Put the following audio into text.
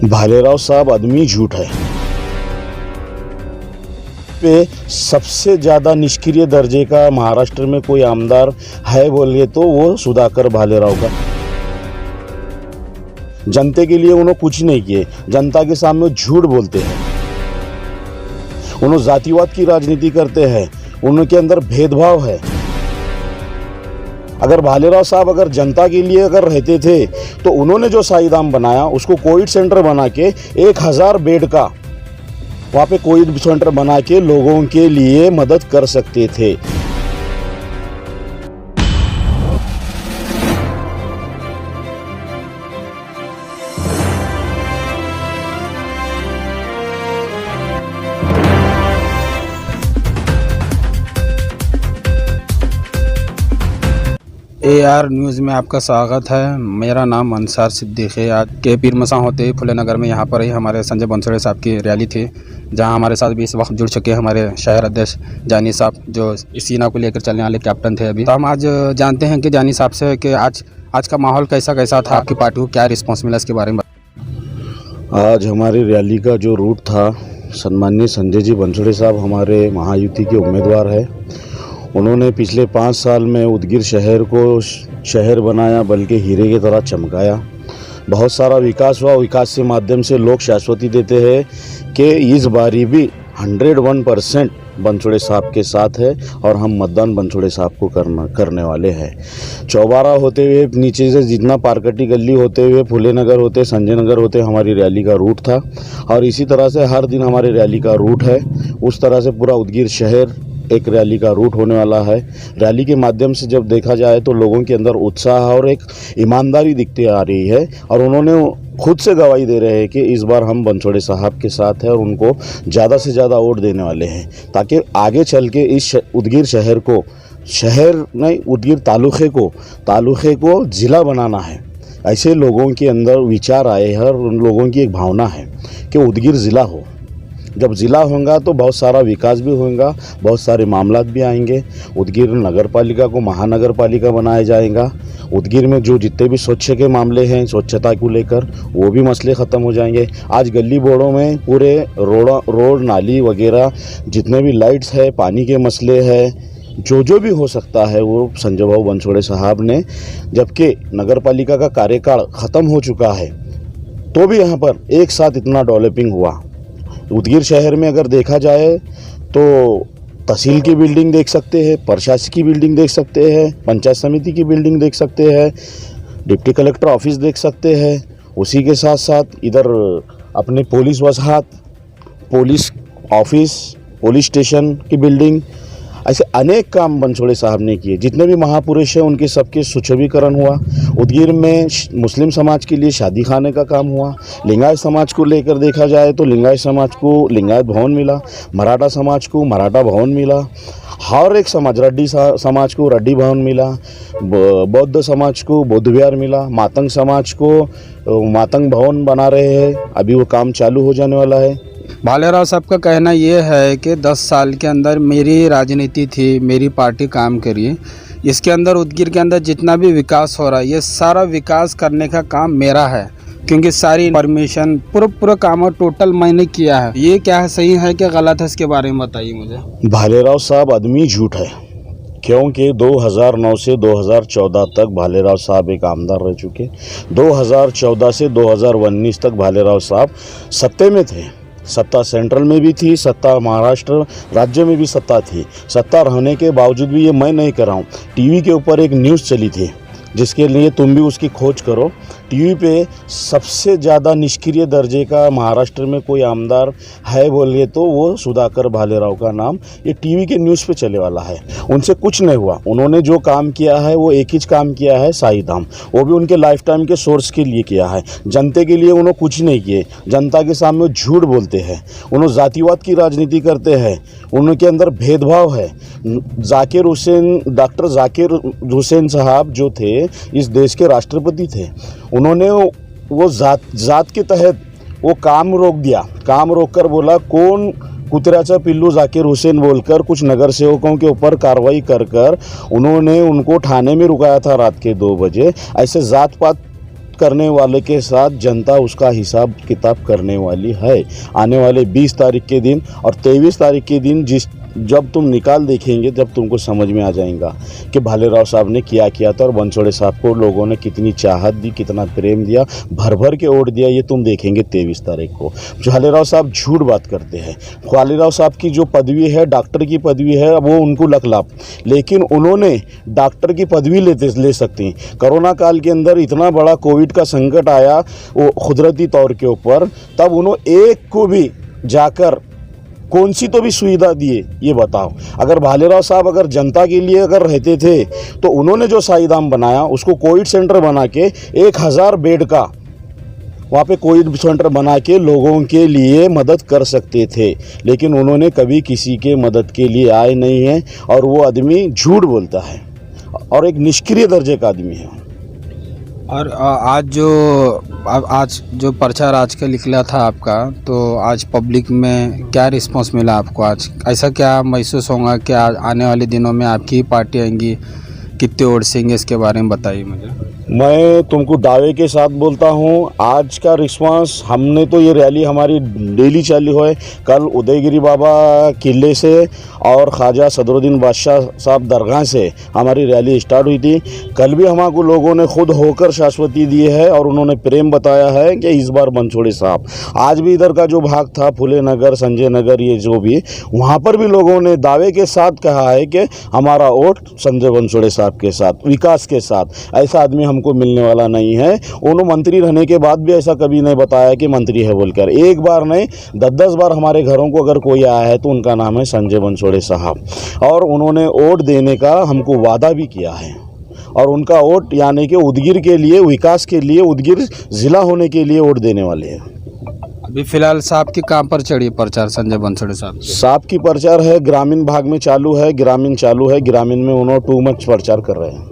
भालेराव साहब आदमी झूठ है पे सबसे ज़्यादा निष्क्रिय दर्जे का महाराष्ट्र में कोई आमदार है बोलिए तो वो सुधाकर भालेराव का। जनता के लिए उन्होंने कुछ नहीं किए, जनता के सामने झूठ बोलते हैं, उन्होंने जातिवाद की राजनीति करते हैं, उनके अंदर भेदभाव है। अगर भालेराव साहब अगर जनता के लिए अगर रहते थे तो उन्होंने जो साईधाम बनाया उसको कोविड सेंटर बना के 1000 बेड का वहाँ पे कोविड सेंटर बना के लोगों के लिए मदद कर सकते थे। AR न्यूज़ में आपका स्वागत है। मेरा नाम अंसार सिद्दीक़ है। आज के पीर मसा होते फुले नगर में यहाँ पर ही हमारे संजय बंसोड़े साहब की रैली थी, जहाँ हमारे साथ भी इस वक्त जुड़ चुके हैं हमारे शहर अध्यक्ष जानी साहब, जो इस सीना को लेकर चलने वाले कैप्टन थे अभी। तो हम आज जानते हैं कि जानी साहब से कि आज का माहौल कैसा था, आपकी पार्टी को क्या रिस्पॉन्स मिला, इसके बारे में। आज हमारी रैली का जो रूट था, सम्माननीय संजय जी बंसोड़े साहब हमारे महायुति के उम्मीदवार है। उन्होंने पिछले 5 साल में उदगीर शहर को शहर बनाया, बल्कि हीरे की तरह चमकाया। बहुत सारा विकास हुआ। विकास के माध्यम से लोग शाश्वती देते हैं कि इस बारी भी 101% बंसोड़े साहब के साथ है और हम मतदान बंसोड़े साहब को करने वाले हैं। चौबारा होते हुए नीचे से जितना पारकटी गली होते हुए फुले नगर होते संजय नगर होते हमारी रैली का रूट था, और इसी तरह से हर दिन हमारी रैली का रूट है। उस तरह से पूरा उदगीर शहर एक रैली का रूट होने वाला है। रैली के माध्यम से जब देखा जाए तो लोगों के अंदर उत्साह और एक ईमानदारी दिखती आ रही है, और उन्होंने खुद से गवाही दे रहे हैं कि इस बार हम बंसोड़े साहब के साथ हैं और उनको ज़्यादा से ज़्यादा वोट देने वाले हैं, ताकि आगे चल के इस उदगीर शहर को, शहर नहीं उदगीर तालुके को ज़िला बनाना है। ऐसे लोगों के अंदर विचार आए हैं और उन लोगों की एक भावना है कि उदगीर ज़िला हो। जब ज़िला होगा तो बहुत सारा विकास भी होगा, बहुत सारे मामलात भी आएंगे। उदगीर नगर पालिका को महानगर पालिका बनाया जाएगा। उदगीर में जो जितने भी स्वच्छ के मामले हैं, स्वच्छता को लेकर वो भी मसले ख़त्म हो जाएंगे। आज गली बोर्डों में पूरे रोड नाली वगैरह जितने भी लाइट्स है, पानी के मसले हैं, जो भी हो सकता है वो संजय भाऊ बंसोड़े साहब ने, जबकि नगर पालिका का कार्यकाल ख़त्म हो चुका है तो भी यहाँ पर एक साथ इतना डेवलपिंग हुआ। उदगीर शहर में अगर देखा जाए तो तहसील की बिल्डिंग देख सकते हैं, प्रशासकीय बिल्डिंग देख सकते हैं, पंचायत समिति की बिल्डिंग देख सकते हैं, डिप्टी कलेक्टर ऑफिस देख सकते हैं। उसी के साथ साथ इधर अपने पुलिस वसाहत, पुलिस ऑफिस, पुलिस स्टेशन की बिल्डिंग, ऐसे अनेक काम बंसोड़े साहब ने किए। जितने भी महापुरुष हैं उनके सबके सुशोभीकरण हुआ। उदगीर में मुस्लिम समाज के लिए शादी खाने का काम हुआ। लिंगायत समाज को लेकर देखा जाए तो लिंगायत समाज को लिंगायत भवन मिला, मराठा समाज को मराठा भवन मिला, हर एक समाज, रेड्डी समाज को रेड्डी भवन मिला, बौद्ध समाज को बौद्ध विहार मिला, मातंग समाज को मातंग भवन बना रहे हैं, अभी वो काम चालू हो जाने वाला है। भालेराव साहब का कहना ये है कि 10 साल के अंदर मेरी राजनीति थी, मेरी पार्टी काम करी, इसके अंदर उदगीर के अंदर जितना भी विकास हो रहा है ये सारा विकास करने का काम मेरा है, क्योंकि सारी परमिशन पूरा काम टोटल मैंने किया है। ये क्या है, सही है कि गलत है, इसके बारे में बताइए मुझे। भालेराव साहब आदमी झूठ है, क्योंकि 2009 से 2014 तक भालेराव साहब एक आमदार रह चुके। 2014 से 2019 तक भालेराव साहब सत्ते में थे। सत्ता सेंट्रल में भी थी, सत्ता महाराष्ट्र राज्य में भी सत्ता थी। सत्ता रहने के बावजूद भी, ये मैं नहीं कर रहा हूँ, टीवी के ऊपर एक न्यूज़ चली थी, जिसके लिए तुम भी उसकी खोज करो। टीवी पे सबसे ज़्यादा निष्क्रिय दर्जे का महाराष्ट्र में कोई आमदार है बोलिए तो वो सुधाकर भालेराव का नाम ये टीवी के न्यूज़ पे चले वाला है। उनसे कुछ नहीं हुआ। उन्होंने जो काम किया है वो एक ही काम किया है, साईधाम, वो भी उनके लाइफ टाइम के सोर्स के लिए किया है। जनता के लिए उन्होंने कुछ नहीं किए, जनता के सामने झूठ बोलते हैं, उन्होंने जातिवाद की राजनीति करते हैं, उनके अंदर भेदभाव है। डॉक्टर जाकिर हुसैन साहब जो थे इस देश के राष्ट्रपति थे, उन्होंने वो जात के तहत वो काम रोक दिया। काम रोक कर बोला कौन कुतराचा पिल्लू जाकिर हुसैन बोलकर कुछ नगर सेवकों के ऊपर कार्रवाई कर उन्होंने उनको थाने में रुकाया था रात के 2 बजे। ऐसे जात पात करने वाले के साथ जनता उसका हिसाब किताब करने वाली है आने वाले 20 तारीख के दिन और 23 तारीख के दिन। जब तुम निकाल देखेंगे जब तुमको समझ में आ जाएगा कि भालेराव साहब ने क्या किया था और बनसोड़े साहब को लोगों ने कितनी चाहत दी, कितना प्रेम दिया, भर भर के वोट दिया। ये तुम देखेंगे 23 तारीख को। भालेराव साहब झूठ बात करते हैं। भालेराव साहब की जो पदवी है, डॉक्टर की पदवी है, वो उनको लखलाप, लेकिन उन्होंने डॉक्टर की पदवी ले सकती। कोरोना काल के अंदर इतना बड़ा कोविड का संकट आया वो कुदरती तौर के ऊपर, तब उन्होंने एक को भी जाकर कौन सी तो भी सुविधा दिए, ये बताओ। अगर भालेराव साहब अगर जनता के लिए अगर रहते थे तो उन्होंने जो साईधाम बनाया उसको कोविड सेंटर बना के 1000 बेड का वहाँ पे कोविड सेंटर बना के लोगों के लिए मदद कर सकते थे, लेकिन उन्होंने कभी किसी के मदद के लिए आए नहीं हैं और वो आदमी झूठ बोलता है और एक निष्क्रिय दर्जे का आदमी है। और आज जो प्रचार आज का निकला था आपका, तो आज पब्लिक में क्या रिस्पांस मिला आपको? आज ऐसा क्या महसूस होगा कि आने वाले दिनों में आपकी पार्टी आएंगी, कितने वोट सेंगे, इसके बारे में बताइए मुझे। मैं तुमको दावे के साथ बोलता हूँ, आज का रिस्पांस, हमने तो ये रैली हमारी डेली चालू है। कल उदयगिरी बाबा किले से और ख्वाजा सदरुद्दीन बादशाह साहब दरगाह से हमारी रैली स्टार्ट हुई थी। कल भी हमको लोगों ने खुद होकर शाश्वती दी है और उन्होंने प्रेम बताया है कि इस बार बनसोड़े साहब। आज भी इधर का जो भाग था फुले नगर, संजय नगर, ये जो भी, वहाँ पर भी लोगों ने दावे के साथ कहा है कि हमारा वोट संजय बनसोड़े साहब के साथ, विकास के साथ। ऐसा आदमी हमको मिलने वाला नहीं है। उन्होंने मंत्री रहने के बाद भी ऐसा कभी नहीं बताया कि मंत्री है बोलकर। एक बार नहीं 10-10 बार हमारे घरों को अगर कोई आया है तो उनका नाम है संजय बनसोड़े साहब, और उन्होंने वोट देने का हमको वादा भी किया है। और उनका वोट यानी कि उदगिर के लिए, विकास के लिए, उदगिर ज़िला होने के लिए वोट देने वाले हैं। अभी फिलहाल साहब की कहाँ पर चढ़ी प्रचार संजय बनसोड़े साहब की प्रचार है ग्रामीण भाग में चालू है, ग्रामीण में उन्होंने टू मच प्रचार कर रहे हैं।